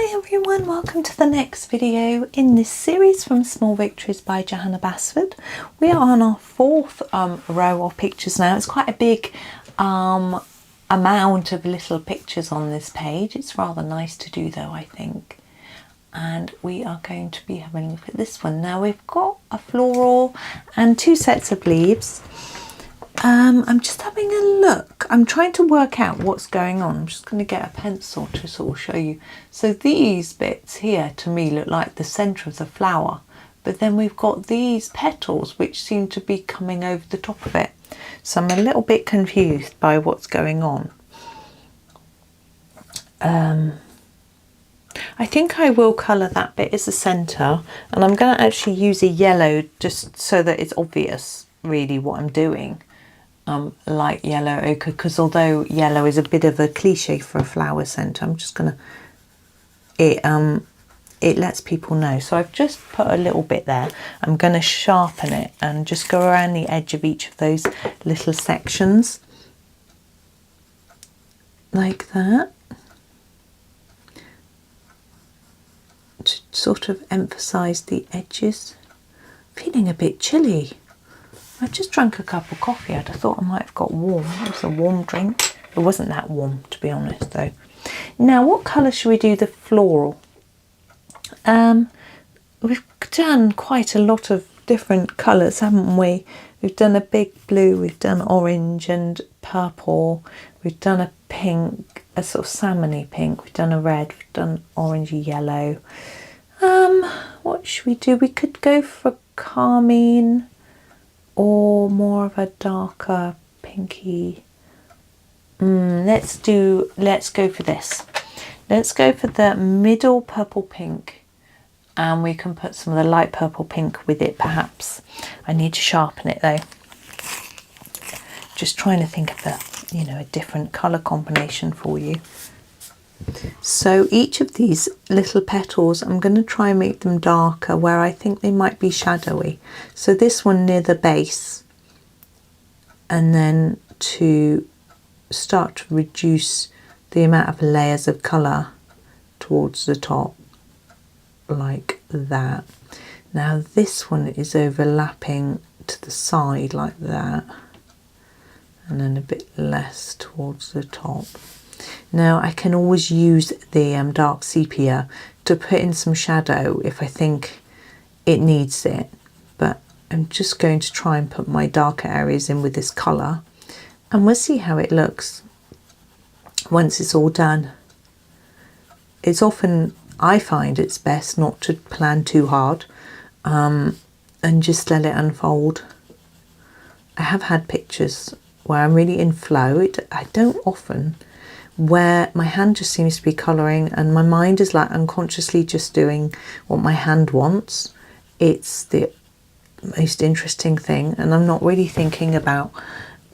Hi everyone, welcome to the next video in this series from Small Victories by Johanna Basford. We are on our fourth row of pictures now. It's quite a big amount of little pictures on this page. It's rather nice to do though, I think. And we are going to be having a look at this one. Now we've got a floral and two sets of leaves. I'm just having a look. I'm trying to work out what's going on. I'm just going to get a pencil to sort of show you. So these bits here to me look like the centre of the flower, but then we've got these petals which seem to be coming over the top of it. So I'm a little bit confused by what's going on. I think I will colour that bit as the centre, and I'm going to actually use a yellow just so that it's obvious really what I'm doing. Light yellow ochre, because although yellow is a bit of a cliche for a flower centre, I'm just gonna it lets people know. So I've just put a little bit there. I'm going to sharpen it and just go around the edge of each of those little sections like that to sort of emphasize the edges. Feeling a bit chilly. I just drank a cup of coffee. I'd have thought I might have got warm. It was a warm drink. It wasn't that warm, to be honest, though. Now, what colour should we do the floral? We've done quite a lot of different colours, haven't we? We've done a big blue, we've done orange and purple, we've done a pink, a sort of salmony pink, we've done a red, we've done orangey yellow. What should we do? We could go for carmine, or more of a darker pinky. Let's go for this. Let's go for the middle purple pink, and we can put some of the light purple pink with it perhaps. I need to sharpen it though. Just trying to think of a different colour combination for you. So each of these little petals, I'm going to try and make them darker where I think they might be shadowy. So this one near the base, and then to start to reduce the amount of layers of colour towards the top, like that. Now this one is overlapping to the side like that, and then a bit less towards the top. Now I can always use the dark sepia to put in some shadow if I think it needs it, but I'm just going to try and put my darker areas in with this colour, and we'll see how it looks once it's all done. It's often, I find it's best not to plan too hard and just let it unfold. I have had pictures where I'm really in flow. I don't often, where my hand just seems to be colouring and my mind is like unconsciously just doing what my hand wants. It's the most interesting thing, and I'm not really thinking about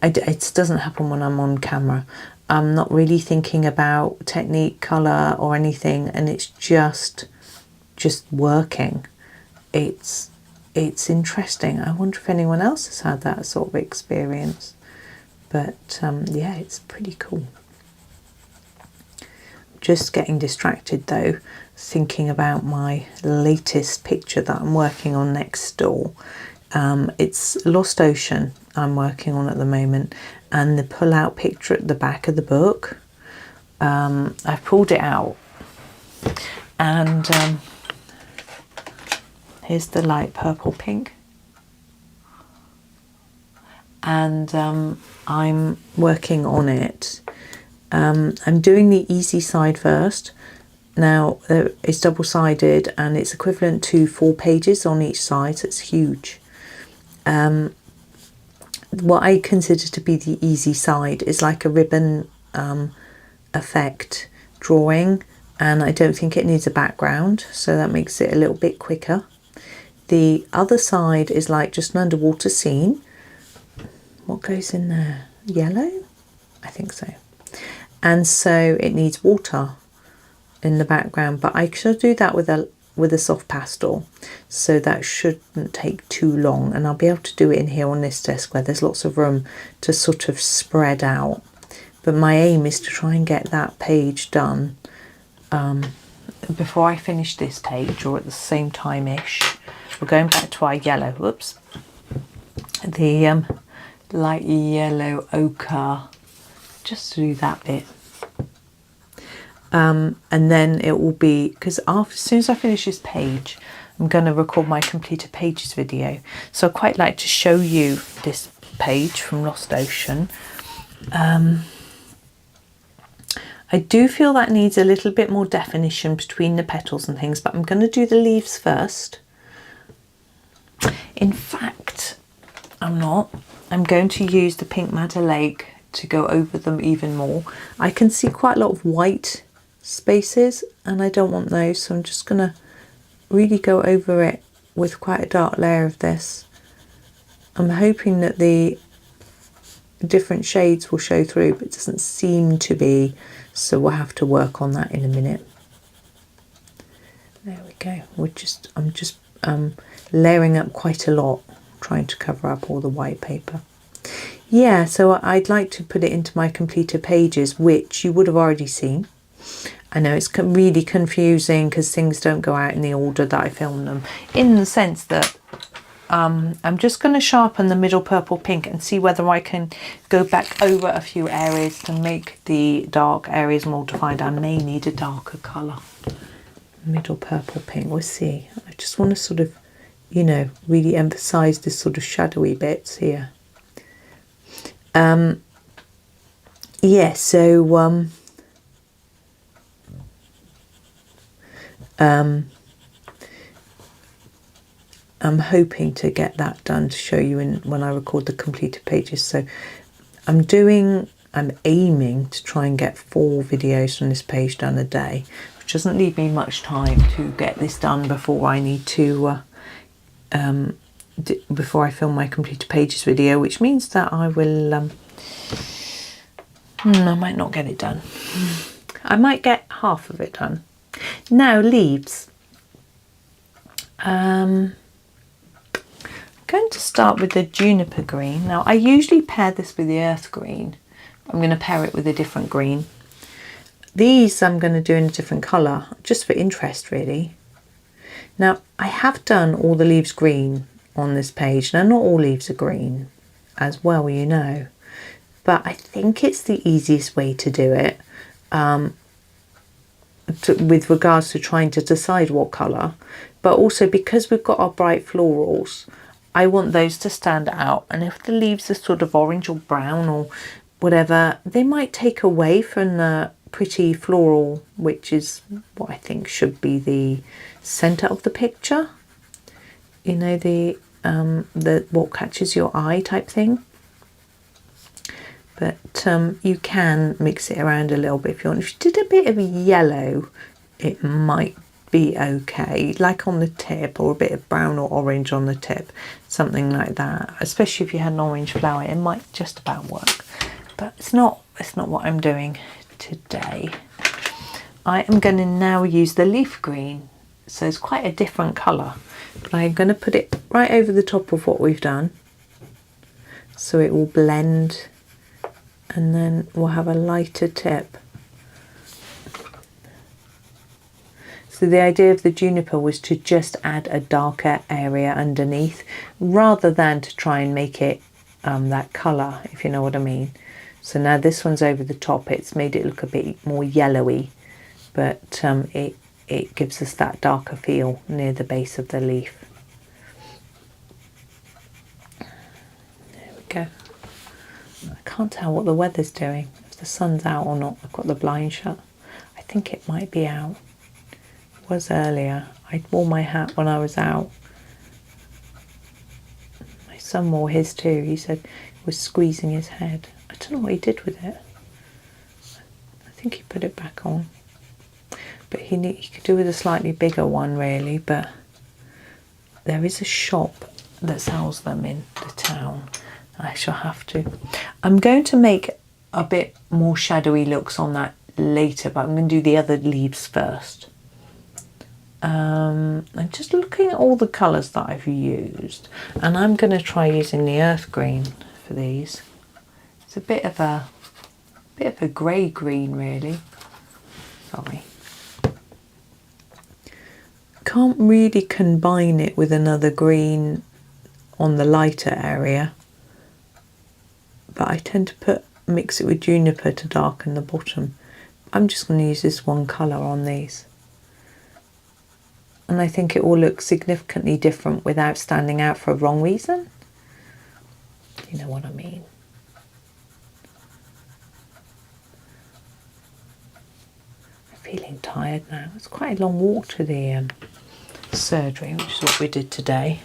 it. Doesn't happen when I'm on camera. I'm not really thinking about technique, colour or anything, and it's just working. It's interesting. I wonder if anyone else has had that sort of experience, but yeah, it's pretty cool. Just getting distracted though, thinking about my latest picture that I'm working on next door. It's Lost Ocean I'm working on at the moment, and the pull-out picture at the back of the book. I've pulled it out, and here's the light purple pink, and I'm working on it. I'm doing the easy side first. Now it's double-sided and it's equivalent to 4 pages on each side, so it's huge. What I consider to be the easy side is like a ribbon effect drawing, and I don't think it needs a background, so that makes it a little bit quicker. The other side is like just an underwater scene. What goes in there? Yellow? I think so. And so it needs water in the background, but I should do that with a soft pastel, so that shouldn't take too long, and I'll be able to do it in here on this desk where there's lots of room to sort of spread out. But my aim is to try and get that page done before I finish this page, or at the same time-ish, we're going back to our yellow, whoops, the light yellow ochre, just to do that bit. And then it will be, because as soon as I finish this page, I'm going to record my completed pages video. So I'd quite like to show you this page from Lost Ocean. I do feel that needs a little bit more definition between the petals and things, but I'm going to do the leaves first. In fact, I'm not. I'm going to use the Pink Madder Lake to go over them even more. I can see quite a lot of white spaces and I don't want those, so I'm just going to really go over it with quite a dark layer of this. I'm hoping that the different shades will show through, but it doesn't seem to be, so we'll have to work on that in a minute. There we go. I'm just layering up quite a lot, trying to cover up all the white paper. Yeah, so I'd like to put it into my completed pages, which you would have already seen. I know it's really confusing because things don't go out in the order that I film them, in the sense that I'm just going to sharpen the middle purple pink and see whether I can go back over a few areas to make the dark areas more defined. I may need a darker colour. Middle purple pink, we'll see. I just want to sort of, you know, really emphasise this sort of shadowy bits here. Yeah, so I'm hoping to get that done to show you when I record the completed pages. So I'm aiming to try and get 4 videos from this page done a day, which doesn't leave me much time to get this done before I need to before I film my completed pages video, which means that I will I might not get it done. I might get half of it done. Now, leaves. I'm going to start with the juniper green. Now, I usually pair this with the earth green. I'm going to pair it with a different green. These I'm going to do in a different colour, just for interest really. Now, I have done all the leaves green on this page. Now, not all leaves are green, as well, you know. But I think it's the easiest way to do it. With regards to trying to decide what colour, but also because we've got our bright florals, I want those to stand out, and if the leaves are sort of orange or brown or whatever, they might take away from the pretty floral, which is what I think should be the centre of the picture, you know, the what catches your eye type thing. But you can mix it around a little bit if you want. If you did a bit of yellow, it might be okay, like on the tip, or a bit of brown or orange on the tip, something like that. Especially if you had an orange flower, it might just about work. But it's not what I'm doing today. I am going to now use the leaf green, so it's quite a different colour. But I'm going to put it right over the top of what we've done, so it will blend. And then we'll have a lighter tip. So the idea of the juniper was to just add a darker area underneath, rather than to try and make it that colour, if you know what I mean. So now this one's over the top, it's made it look a bit more yellowy, but it gives us that darker feel near the base of the leaf. There we go. I can't tell what the weather's doing, if the sun's out or not. I've got the blind shut. I think it might be out. It was earlier. I wore my hat when I was out. My son wore his too. He said he was squeezing his head. I don't know what he did with it. I think he put it back on. But he could do with a slightly bigger one really, but there is a shop that sells them in the town. I shall have to. I'm going to make a bit more shadowy looks on that later, but I'm going to do the other leaves first. I'm just looking at all the colours that I've used, and I'm going to try using the earth green for these. It's a bit of a grey green really. Sorry. can't really combine it with another green on the lighter area, but I tend to mix it with juniper to darken the bottom. I'm just going to use this one colour on these, and I think it will look significantly different without standing out for a wrong reason. You know what I mean. I'm feeling tired now. It's quite a long walk to the surgery, which is what we did today.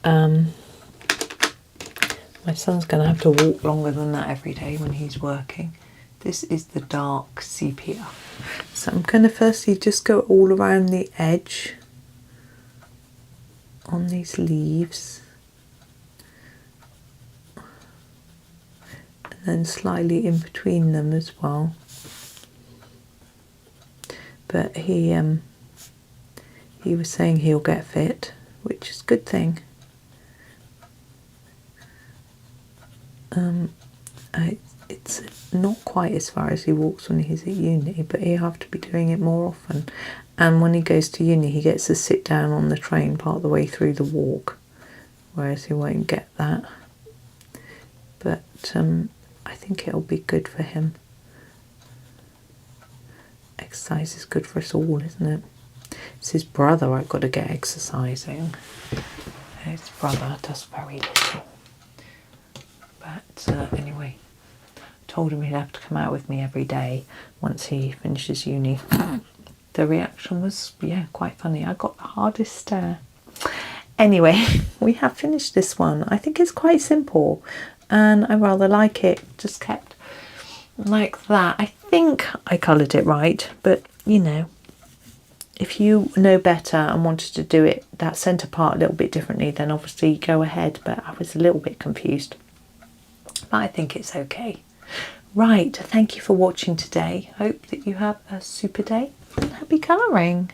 My son's going to have to walk longer than that every day when he's working. This is the dark sepia. So I'm going to firstly just go all around the edge on these leaves. And then slightly in between them as well. But he was saying he'll get fit, which is a good thing. It's not quite as far as he walks when he's at uni, but he'll have to be doing it more often. And when he goes to uni, he gets to sit down on the train part of the way through the walk, whereas he won't get that. But I think it'll be good for him. Exercise is good for us all, isn't it? It's his brother I've got to get exercising. His brother does very little. But anyway, I told him he'd have to come out with me every day once he finishes uni. The reaction was, yeah, quite funny. I got the hardest stare. Anyway, we have finished this one. I think it's quite simple and I rather like it. Just kept like that. I think I coloured it right, but you know, if you know better and wanted to do it, that centre part a little bit differently, then obviously go ahead. But I was a little bit confused. But I think it's okay. Right, thank you for watching today. Hope that you have a super day and happy colouring.